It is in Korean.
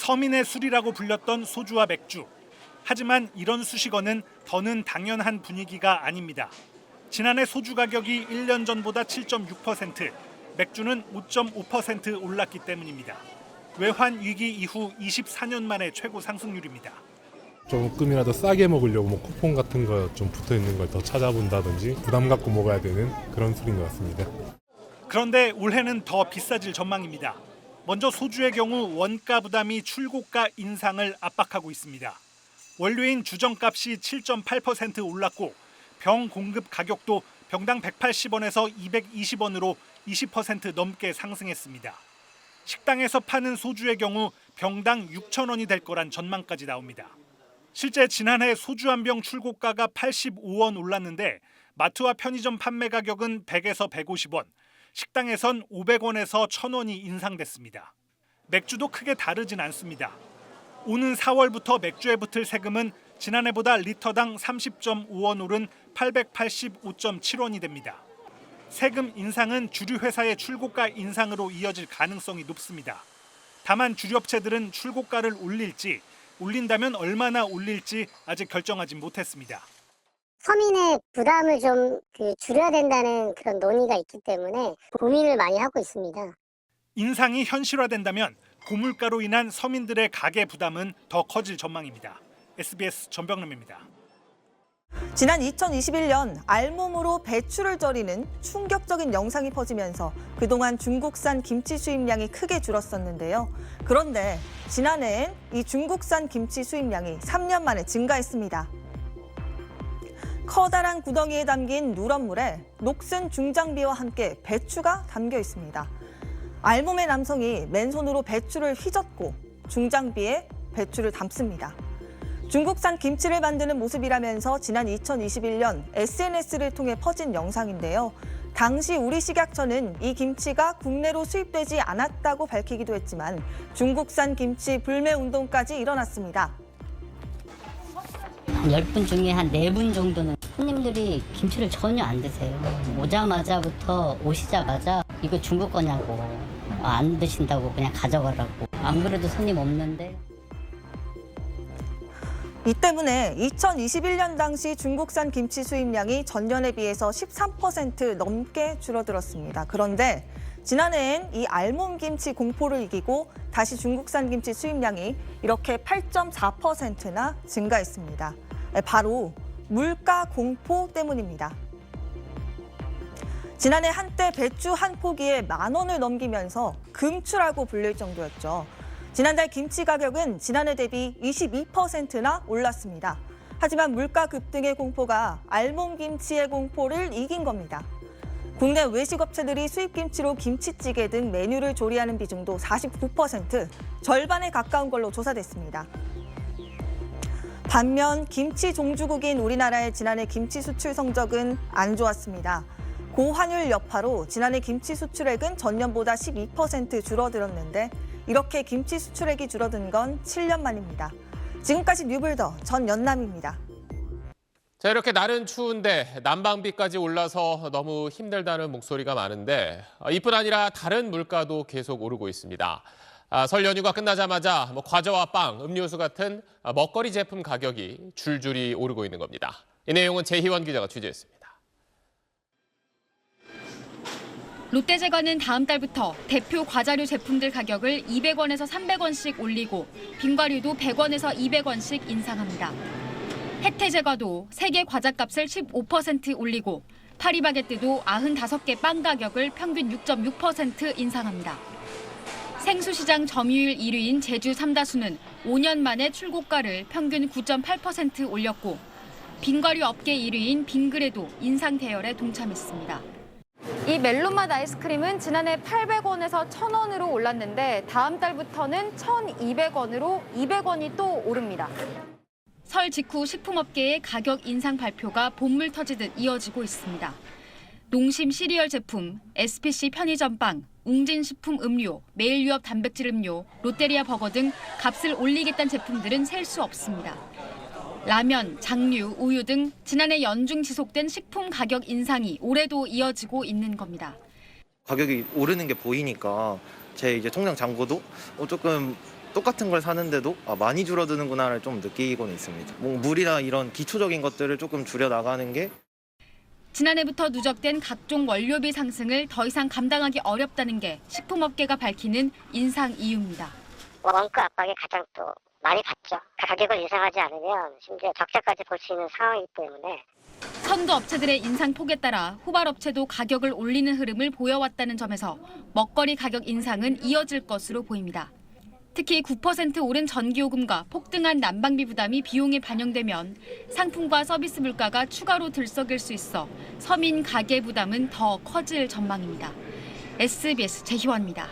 서민의 술이라고 불렸던 소주와 맥주. 하지만 이런 수식어는 더는 당연한 분위기가 아닙니다. 지난해 소주 가격이 1년 전보다 7.6%, 맥주는 5.5% 올랐기 때문입니다. 외환 위기 이후 24년 만에 최고 상승률입니다. 조금이라도 싸게 먹으려고 쿠폰 같은 거 좀 붙어 있는 걸 더 찾아본다든지 부담 갖고 먹어야 되는 그런 술인 것 같습니다. 그런데 올해는 더 비싸질 전망입니다. 먼저 소주의 경우 원가 부담이 출고가 인상을 압박하고 있습니다. 원료인 주정값이 7.8% 올랐고 병 공급 가격도 병당 180원에서 220원으로 20% 넘게 상승했습니다. 식당에서 파는 소주의 경우 병당 6,000원이 될 거란 전망까지 나옵니다. 실제 지난해 소주 한 병 출고가가 85원 올랐는데 마트와 편의점 판매 가격은 100에서 150원, 식당에선 500원에서 1,000원이 인상됐습니다. 맥주도 크게 다르진 않습니다. 오는 4월부터 맥주에 붙을 세금은 지난해보다 리터당 30.5원 오른 885.7원이 됩니다. 세금 인상은 주류 회사의 출고가 인상으로 이어질 가능성이 높습니다. 다만 주류업체들은 출고가를 올린다면 얼마나 올릴지 아직 결정하지 못했습니다. 서민의 부담을 좀 줄여야 된다는 그런 논의가 있기 때문에 고민을 많이 하고 있습니다. 인상이 현실화된다면 고물가로 인한 서민들의 가계 부담은 더 커질 전망입니다. SBS 전병남입니다. 지난 2021년 알몸으로 배추를 절이는 충격적인 영상이 퍼지면서 그동안 중국산 김치 수입량이 크게 줄었었는데요. 그런데 지난해엔 이 중국산 김치 수입량이 3년 만에 증가했습니다. 커다란 구덩이에 담긴 누런 물에 녹슨 중장비와 함께 배추가 담겨 있습니다. 알몸의 남성이 맨손으로 배추를 휘젓고 중장비에 배추를 담습니다. 중국산 김치를 만드는 모습이라면서 지난 2021년 SNS를 통해 퍼진 영상인데요. 당시 우리식약처는 이 김치가 국내로 수입되지 않았다고 밝히기도 했지만 중국산 김치 불매 운동까지 일어났습니다. 한 10분 중에 한 4분 정도는 손님들이 김치를 전혀 안 드세요. 오자마자부터 오시자마자 이거 중국 거냐고 안 드신다고 그냥 가져가라고. 안 그래도 손님 없는데. 이 때문에 2021년 당시 중국산 김치 수입량이 전년에 비해서 13% 넘게 줄어들었습니다. 그런데 지난해엔 이 알몸 김치 공포를 이기고 다시 중국산 김치 수입량이 이렇게 8.4%나 증가했습니다. 바로 물가 공포 때문입니다. 지난해 한때 배추 한 포기에 10,000원을 넘기면서 금추라고 불릴 정도였죠. 지난달 김치 가격은 지난해 대비 22%나 올랐습니다. 하지만 물가 급등의 공포가 알몸 김치의 공포를 이긴 겁니다. 국내 외식업체들이 수입김치로 김치찌개 등 메뉴를 조리하는 비중도 49%, 절반에 가까운 걸로 조사됐습니다. 반면 김치 종주국인 우리나라의 지난해 김치 수출 성적은 안 좋았습니다. 고환율 여파로 지난해 김치 수출액은 전년보다 12% 줄어들었는데 이렇게 김치 수출액이 줄어든 건 7년 만입니다. 지금까지 뉴블더 전연남입니다. 자, 이렇게 날은 추운데 난방비까지 올라서 너무 힘들다는 목소리가 많은데 이뿐 아니라 다른 물가도 계속 오르고 있습니다. 설 연휴가 끝나자마자 과자와 빵, 음료수 같은 먹거리 제품 가격이 줄줄이 오르고 있는 겁니다. 이 내용은 재희원 기자가 취재했습니다. 롯데제과는 다음 달부터 대표 과자류 제품들 가격을 200원에서 300원씩 올리고 빙과류도 100원에서 200원씩 인상합니다. 혜태제과도 3개 과자값을 15% 올리고 파리바게뜨도 95개 빵 가격을 평균 6.6% 인상합니다. 생수시장 점유율 1위인 제주 삼다수는 5년 만에 출고가를 평균 9.8% 올렸고 빙과류 업계 1위인 빙그레도 인상 대열에 동참했습니다. 이 멜론맛 아이스크림은 지난해 800원에서 1,000원으로 올랐는데 다음 달부터는 1,200원으로 200원이 또 오릅니다. 설 직후 식품업계의 가격 인상 발표가 본물 터지듯 이어지고 있습니다. 농심 시리얼 제품, SPC 편의점빵, 웅진식품 음료, 매일유업 단백질 음료, 롯데리아 버거 등 값을 올리겠다는 제품들은 셀 수 없습니다. 라면, 장류, 우유 등 지난해 연중 지속된 식품 가격 인상이 올해도 이어지고 있는 겁니다. 가격이 오르는 게 보이니까 제 통장 잔고도 조금 똑같은 걸 사는데도 많이 줄어드는구나를 좀 느끼고는 있습니다. 뭐 물이나 이런 기초적인 것들을 조금 줄여 나가는 게 지난해부터 누적된 각종 원료비 상승을 더 이상 감당하기 어렵다는 게 식품업계가 밝히는 인상 이유입니다. 원가 압박이 가장 또 많이 받죠. 가격을 인상하지 않으면 심지어 적자까지 볼 수 있는 상황이기 때문에 선두 업체들의 인상 폭에 따라 후발업체도 가격을 올리는 흐름을 보여왔다는 점에서 먹거리 가격 인상은 이어질 것으로 보입니다. 특히 9% 오른 전기요금과 폭등한 난방비 부담이 비용에 반영되면 상품과 서비스 물가가 추가로 들썩일 수 있어 서민 가계 부담은 더 커질 전망입니다. SBS 재희원입니다.